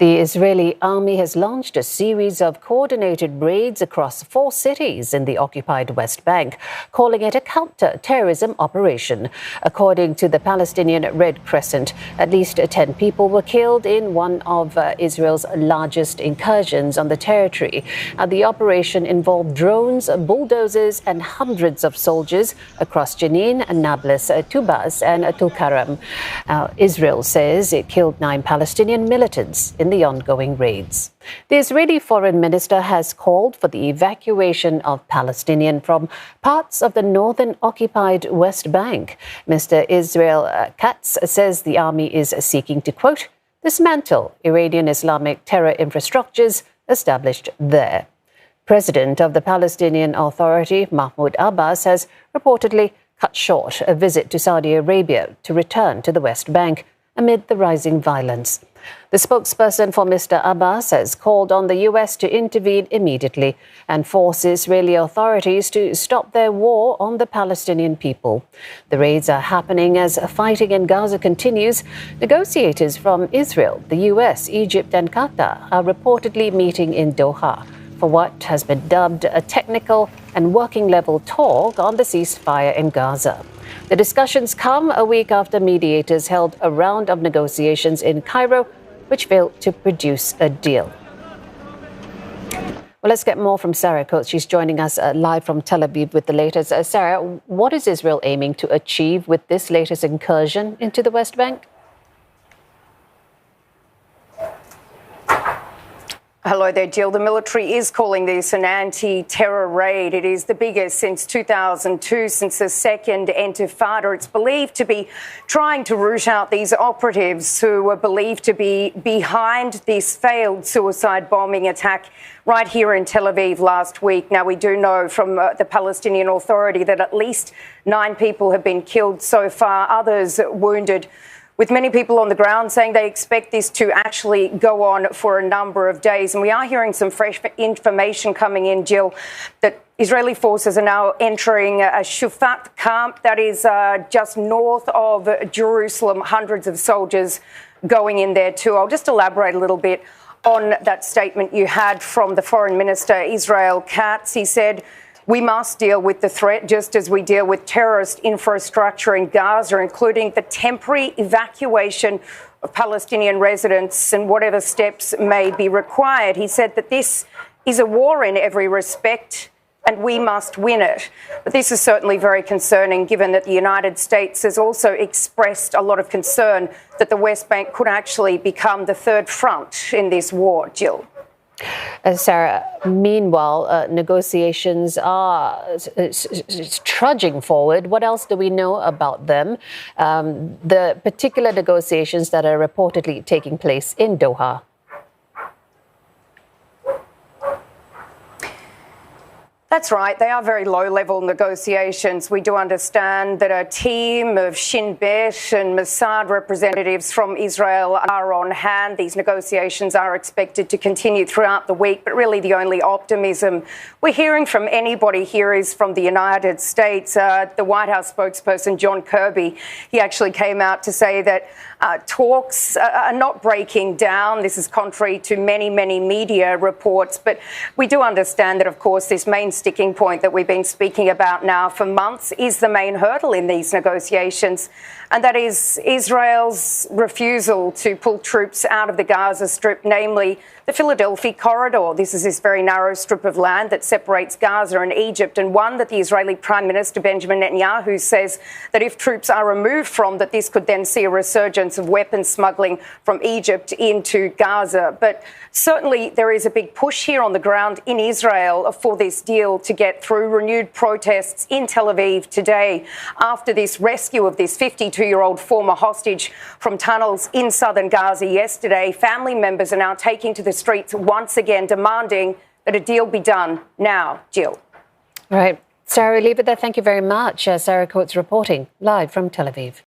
The Israeli army has launched a series of coordinated raids across 4 cities in the occupied West Bank, calling it a counter-terrorism operation. According to the Palestinian Red Crescent, at least 10 people were killed in one of Israel's largest incursions on the territory. The operation involved drones, bulldozers and hundreds of soldiers across Jenin, Nablus, Tubas and Tulkarem. Israel says it killed 9 Palestinian militants in the ongoing raids. The Israeli foreign minister has called for the evacuation of Palestinians from parts of the northern occupied West Bank. Mr. Israel Katz says the army is seeking to, quote, dismantle Iranian Islamic terror infrastructures established there. President of the Palestinian Authority Mahmoud Abbas has reportedly cut short a visit to Saudi Arabia to return to the West Bank amid the rising violence. The spokesperson for Mr. Abbas has called on the U.S. to intervene immediately and force Israeli authorities to stop their war on the Palestinian people. The raids are happening as fighting in Gaza continues. Negotiators from Israel, the U.S., Egypt and Qatar are reportedly meeting in Doha for what has been dubbed a technical and working-level talk on the ceasefire in Gaza. The discussions come a week after mediators held a round of negotiations in Cairo, which failed to produce a deal. Well, let's get more from Sarah Coates. She's joining us live from Tel Aviv with the latest. Sarah, what is Israel aiming to achieve with this latest incursion into the West Bank? Hello there, Jill. The military is calling this an anti-terror raid. It is the biggest since 2002, since the second Intifada. It's believed to be trying to root out these operatives who are believed to be behind this failed suicide bombing attack right here in Tel Aviv last week. Now, we do know from the Palestinian Authority that at least 9 people have been killed so far, others wounded, with many people on the ground saying they expect this to actually go on for a number of days. And we are hearing some fresh information coming in, Jill, that Israeli forces are now entering a Shufat camp that is just north of Jerusalem. Hundreds of soldiers going in there too. I'll just elaborate a little bit on that statement you had from the Foreign Minister, Israel Katz. He said, we must deal with the threat just as we deal with terrorist infrastructure in Gaza, including the temporary evacuation of Palestinian residents and whatever steps may be required. He said that this is a war in every respect and we must win it. But this is certainly very concerning, given that the United States has also expressed a lot of concern that the West Bank could actually become the third front in this war. Jill. Sarah, meanwhile, negotiations are trudging forward. What else do we know about them? The particular negotiations that are reportedly taking place in Doha. That's right. They are very low-level negotiations. We do understand that a team of Shin Bet and Mossad representatives from Israel are on hand. These negotiations are expected to continue throughout the week, but really the only optimism we're hearing from anybody here is from the United States. The White House spokesperson, John Kirby, he actually came out to say that talks are not breaking down. This is contrary to many media reports. But we do understand that, of course, this main sticking point that we've been speaking about now for months is the main hurdle in these negotiations. And that is Israel's refusal to pull troops out of the Gaza Strip, namely the Philadelphia corridor. This is this very narrow strip of land that separates Gaza and Egypt, and one that the Israeli Prime Minister Benjamin Netanyahu says that if troops are removed from, that this could then see a resurgence of weapons smuggling from Egypt into Gaza. But certainly there is a big push here on the ground in Israel for this deal to get through. Renewed protests in Tel Aviv today after this rescue of this 52-year-old former hostage from tunnels in southern Gaza yesterday. Family members are now taking to the streets once again, demanding that a deal be done now. Jill. All right. Sarah, leave it there. Thank you very much. Sarah Coates reporting live from Tel Aviv.